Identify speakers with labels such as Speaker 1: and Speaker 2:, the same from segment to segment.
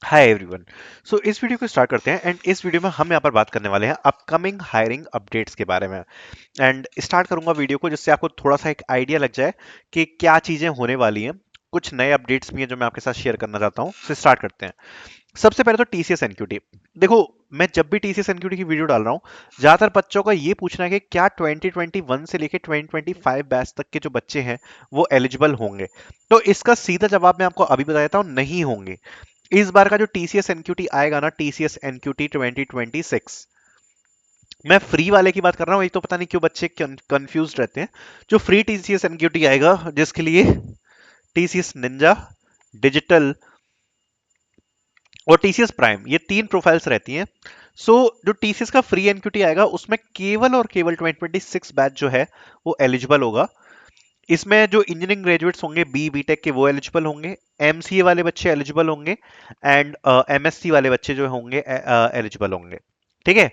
Speaker 1: Hi everyone. सो इस video को start करते हैं एंड इस वीडियो में हम यहाँ पर बात करने वाले हैं अपकमिंग हायरिंग अपडेट्स के बारे में। एंड स्टार्ट करूंगा वीडियो को जिससे आपको थोड़ा सा एक आइडिया लग जाए कि क्या चीजें होने वाली हैं। कुछ नए अपडेट्स भी हैं जो मैं आपके साथ शेयर करना चाहता हूँ। तो स्टार्ट करते हैं। सबसे पहले तो टीसीएस एनक्यूटी। देखो, मैं जब भी टीसीएस एनक्यूटी की वीडियो डाल रहा हूँ, ज्यादातर बच्चों का ये पूछना है कि क्या 2021 से लेके 2025 बैच तक के जो बच्चे हैं वो एलिजिबल होंगे। तो इसका सीधा जवाब मैं आपको अभी बता देता हूँ, नहीं होंगे। इस बार का जो टीसीएस एनक्यूटी आएगा ना, टीसीएस एनक्यूटी 2026, मैं फ्री वाले की बात कर रहा हूँ। एक तो पता नहीं क्यों बच्चे कंफ्यूज रहते हैं। जो फ्री टीसीएस एनक्यूटी आएगा जिसके लिए टीसीएस निंजा, डिजिटल और टीसीएस प्राइम, ये तीन प्रोफाइल्स रहती हैं। जो टीसीएस का फ्री एनक्यूटी आएगा उसमें केवल और केवल 2026 बैच जो है वो एलिजिबल होगा। इसमें जो इंजीनियरिंग ग्रेजुएट्स होंगे बी बीटेक के वो एलिजिबल होंगे, एमसीए वाले बच्चे एलिजिबल होंगे एंड एमएससी वाले बच्चे जो होंगे एलिजिबल होंगे। ठीक है।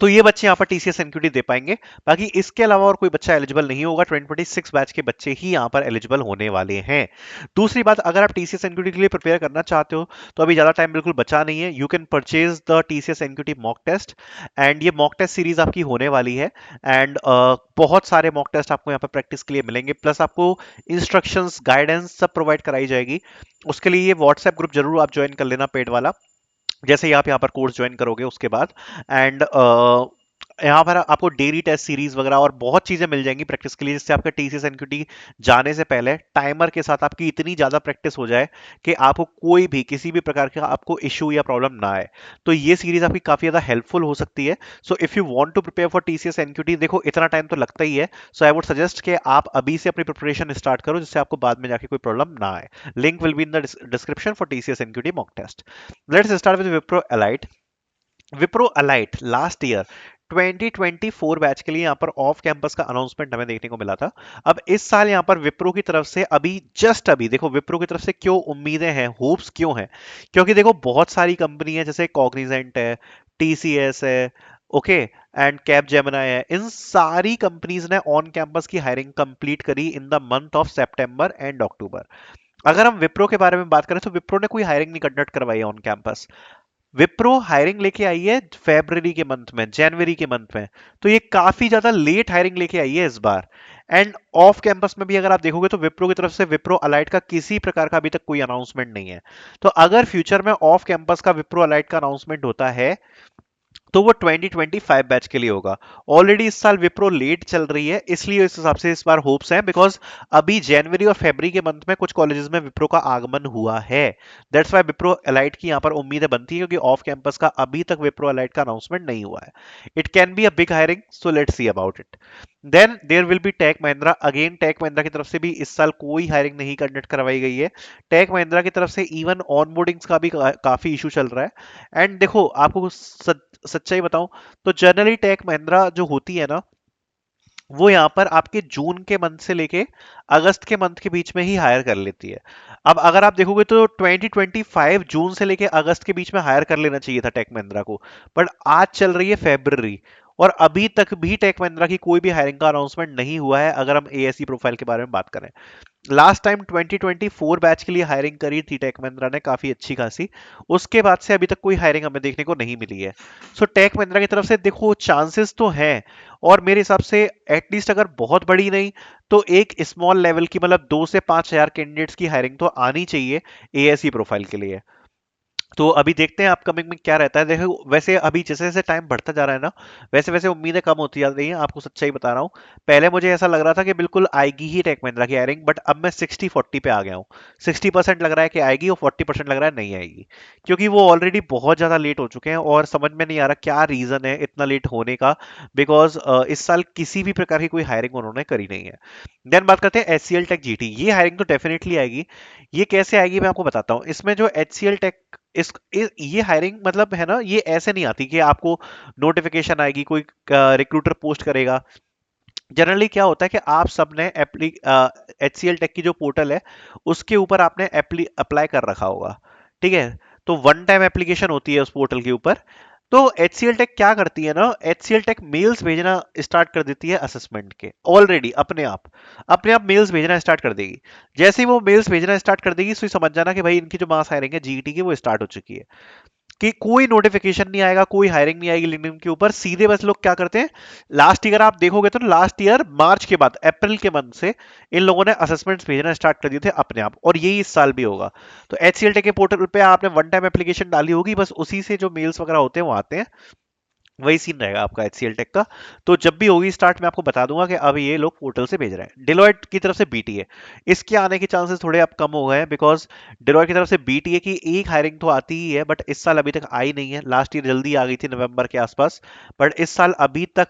Speaker 1: तो ये बच्चे यहाँ पर टीसीएस एनक्यूटी दे पाएंगे। बाकी इसके अलावा और कोई बच्चा एलिजिबल नहीं होगा। 2026 बैच के बच्चे ही यहाँ पर एलिजिबल होने वाले हैं। दूसरी बात, अगर आप टीसीएस एनक्यूटी के लिए प्रिपेयर करना चाहते हो तो अभी ज्यादा टाइम बिल्कुल बचा नहीं है। You can purchase the TCS NQT mock test and ये मॉक टेस्ट सीरीज आपकी होने वाली है। एंड बहुत सारे मॉक टेस्ट आपको यहाँ पर प्रैक्टिस के लिए मिलेंगे, प्लस आपको इंस्ट्रक्शंस गाइडेंस सब प्रोवाइड कराई जाएगी। उसके लिए ये व्हाट्सएप ग्रुप जरूर आप ज्वाइन कर लेना, पेड वाला। जैसे ही आप यहाँ पर कोर्स ज्वाइन करोगे उसके बाद। एंड यहाँ पर आपको डेली टेस्ट सीरीज वगैरह और बहुत चीजें मिल जाएंगी प्रैक्टिस के लिए, जिससे आपका टीसीएस एनक्यूटी जाने से पहले टाइमर के साथ आपकी इतनी ज्यादा प्रैक्टिस हो जाए कि आपको कोई भी किसी भी प्रकार का आपको इशू या प्रॉब्लम ना आए। तो ये सीरीज आपकी काफी ज्यादा हेल्पफुल हो सकती है। So if you want to prepare for TCS NQT, देखो इतना टाइम तो लगता ही है। सो आई वुड सजेस्ट कि आप अभी से अपनी प्रिपरेशन स्टार्ट करो, जिससे आपको बाद में जाके कोई प्रॉब्लम ना आए। Link will be in the description for TCS NQT mock test. Let's start with Wipro elite. Wipro elite last year 2024 batch के लिए यहाँ पर ऑफ कैंपस का अनाउंसमेंट हमें देखने को मिला था। अब इस साल यहाँ पर विप्रो की तरफ से अभी जस्ट अभी देखो, विप्रो की तरफ से क्यों उम्मीदें हैं, होप्स क्यों हैं? क्योंकि देखो बहुत सारी कंपनी है, जैसे कॉग्निजेंट है, टीसीएस है, ओके, एंड कैप जेमिनाई है। इन सारी कंपनीज ने ऑन कैंपस की हायरिंग कंप्लीट करी in the month of September and October. अगर हम विप्रो के बारे में बात करें तो विप्रो ने कोई हायरिंग नहीं कंडक्ट करवाई ऑन कैंपस। विप्रो हायरिंग लेके आई है फेब्रवरी के मंथ में, जनवरी के मंथ में। तो ये काफी ज्यादा लेट हायरिंग लेके आई है इस बार। एंड ऑफ कैंपस में भी अगर आप देखोगे तो विप्रो की तरफ से विप्रो अलाइट का किसी प्रकार का अभी तक कोई अनाउंसमेंट नहीं है। तो अगर फ्यूचर में ऑफ कैंपस का विप्रो अलाइट का अनाउंसमेंट होता है तो वो 2025 बैच के लिए होगा। ऑलरेडी इस साल विप्रो लेट चल रही है, इसलिए इस हिसाब से इस बार होप्स हैं, बिकॉज अभी जनवरी और फरवरी के मंथ में कुछ कॉलेजेस में विप्रो का आगमन हुआ है। दैट्स वाई विप्रो अलाइट की यहाँ पर उम्मीदें बनती है, क्योंकि ऑफ कैंपस का अभी तक विप्रो अलाइट का अनाउंसमेंट नहीं हुआ है। It can be a big hiring, so let's see about it. Then there will be Tech Mahindra. Again Tech Mahindra की तरफ से भी इस साल कोई हायरिंग नहीं कंडक्ट करवाई गई है। टेक महिंद्रा की तरफ से इवन ऑनबोर्डिंग्स का भी काफी इशू चल रहा है। एंड देखो, आपको सच्चाई बताऊं तो जनरली टेक महिंद्रा जो होती है ना, वो यहाँ पर आपके जून के मंथ से लेके अगस्त के मंथ के बीच में ही हायर कर लेती है। अब अगर आप देखोगे तो 2025 जून से लेके अगस्त के बीच में हायर कर लेना चाहिए था टेक महिंद्रा को। बट आज चल रही है फेब्रवरी, और अभी तक भी टेक महिंद्रा की कोई भी हायरिंग का अनाउंसमेंट नहीं हुआ है, अगर हम एएससी प्रोफाइल के बारे में बात करें। लास्ट टाइम 2024 बैच के लिए हायरिंग करी थी टेक महिंद्रा ने काफी अच्छी खासी। उसके बाद से अभी तक कोई हायरिंग हमें देखने को नहीं मिली है। सो टेक महिंद्रा की तरफ से देखो चांसेस तो हैं, और मेरे हिसाब से एटलीस्ट अगर बहुत बड़ी नहीं तो एक स्मॉल लेवल की, मतलब 2 से 5 हजार कैंडिडेट्स की हायरिंग तो आनी चाहिए एएससी प्रोफाइल के लिए। तो अभी देखते हैं अपकमिंग में क्या रहता है। देखो वैसे अभी जैसे जैसे टाइम बढ़ता जा रहा है ना, वैसे वैसे उम्मीदें कम होती जा रही हैं, आपको सच्चाई बता रहा हूँ। पहले मुझे ऐसा लग रहा था कि बिल्कुल आएगी ही टेक महिंद्रा की हायरिंग, बट अब मैं 60-40 पे आ गया हूँ। 60% लग रहा है कि आएगी और 40% लग रहा है नहीं आएगी, क्योंकि वो ऑलरेडी बहुत ज्यादा लेट हो चुके हैं और समझ में नहीं आ रहा क्या रीजन है इतना लेट होने का। बिकॉज इस साल किसी भी प्रकार की कोई हायरिंग उन्होंने करी नहीं है। देन बात करते हैं एचसीएल टेक जीटी। ये हायरिंग तो डेफिनेटली आएगी। ये कैसे आएगी मैं आपको बताता हूँ। इसमें जो एचसीएल टेक ये हायरिंग मतलब है ना, ये ऐसे नहीं आती कि आपको नोटिफिकेशन आएगी, कोई रिक्रूटर पोस्ट करेगा। जनरली क्या होता है कि आप सबने एचसीएल टेक की जो पोर्टल है उसके ऊपर आपने अप्लाई कर रखा होगा। ठीक है। तो वन टाइम एप्लीकेशन होती है उस पोर्टल के ऊपर। तो HCL टेक क्या करती है ना, HCL टेक मेल्स भेजना स्टार्ट कर देती है असेसमेंट के ऑलरेडी, अपने आप मेल्स भेजना स्टार्ट कर देगी। जैसे ही वो मेल्स भेजना स्टार्ट कर देगी, तो समझ जाना कि भाई इनकी जो मास हायरिंग है जीईटी की वो स्टार्ट हो चुकी है। कि कोई नोटिफिकेशन नहीं आएगा, कोई हायरिंग नहीं आएगी लिंक्डइन के ऊपर, सीधे बस लोग क्या करते हैं, लास्ट ईयर आप देखोगे तो लास्ट ईयर मार्च के बाद अप्रैल के मंथ से इन लोगों ने असेसमेंट्स भेजना स्टार्ट कर दिए थे अपने आप, और यही इस साल भी होगा। तो HCL टेक के पोर्टल पे आपने वन टाइम एप्लीकेशन डाली होगी, बस उसी से जो मेल्स वगैरह होते हैं वो आते हैं। वही सीन रहेगा आपका HCL टेक का। तो जब भी होगी स्टार्ट, मैं आपको बता दूंगा कि अब ये लोग पोर्टल से भेज रहे हैं। डिलॉयट की तरफ से बीटीए, इसके आने के चांसेस थोड़े अब कम हो गए हैं, बिकॉज डिलॉयट की तरफ से बीटीए की एक हायरिंग तो आती ही है, बट इस साल अभी तक आई नहीं है। लास्ट ईयर जल्दी आ गई थी नवंबर के आसपास, बट इस साल अभी तक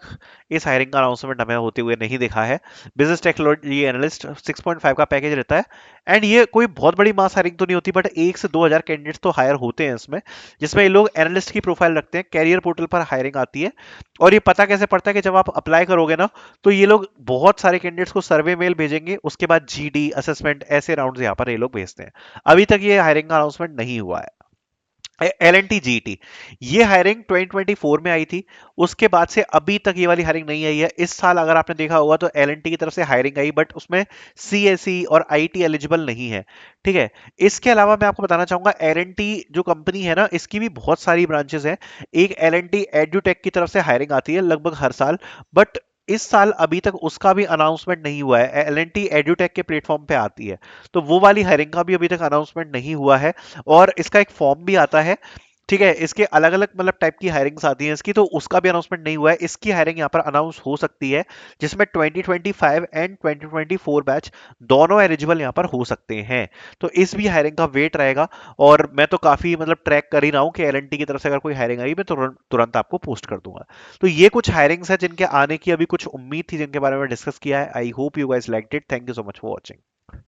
Speaker 1: इस हायरिंग का अनाउंसमेंट हमें होते हुए नहीं दिखा है। बिजनेस टेक्नोलॉजी एनालिस्ट 6.5 का पैकेज रहता है, एंड ये कोई बहुत बड़ी मास हायरिंग तो नहीं होती, बट 1 से 2 हजार कैंडिडेट्स तो हायर होते हैं इसमें, जिसमें ये लोग एनालिस्ट की प्रोफाइल रखते हैं। कैरियर पोर्टल पर हायरिंग आती है, और ये पता कैसे पड़ता है कि जब आप अप्लाई करोगे ना, तो ये लोग बहुत सारे कैंडिडेट्स को सर्वे मेल भेजेंगे, उसके बाद जीडी असेसमेंट ऐसे राउंड यहाँ पर ये लोग भेजते हैं। अभी तक ये हायरिंग का अनाउंसमेंट नहीं हुआ है। LNT GT, ये हायरिंग 2024 में आई थी, उसके बाद से अभी तक ये वाली हायरिंग नहीं आई है। इस साल अगर आपने देखा होगा तो LNT की तरफ से हायरिंग आई, बट उसमें CSE और IT एलिजिबल नहीं है। ठीक है। इसके अलावा मैं आपको बताना चाहूंगा, LNT जो कंपनी है ना, इसकी भी बहुत सारी ब्रांचेस हैं। एक LNT एड्यूटेक की तरफ से हायरिंग आती है लगभग हर साल, बट इस साल अभी तक उसका भी अनाउंसमेंट नहीं हुआ है। LNT एड्यूटेक के प्लेटफॉर्म पे आती है, तो वो वाली हायरिंग का भी अभी तक अनाउंसमेंट नहीं हुआ है। और इसका एक फॉर्म भी आता है। ठीक है, इसके अलग अलग मतलब टाइप की हायरिंग्स आती हैं इसकी, तो उसका भी अनाउंसमेंट नहीं हुआ है। इसकी हायरिंग यहाँ पर अनाउंस हो सकती है, जिसमें 2025 एंड 2024 बैच दोनों एलिजिबल यहाँ पर हो सकते हैं। तो इस भी हायरिंग का वेट रहेगा। और मैं तो काफी मतलब ट्रैक कर ही रहा हूँ कि LNT की तरफ से अगर कोई हायरिंग आई, मैं तुरंत तुरंत आपको पोस्ट कर दूंगा। तो ये कुछ हायरिंग्स है जिनके आने की अभी कुछ उम्मीद थी, जिनके बारे में डिस्कस किया है। I hope you guys liked it. Thank you so much for watching.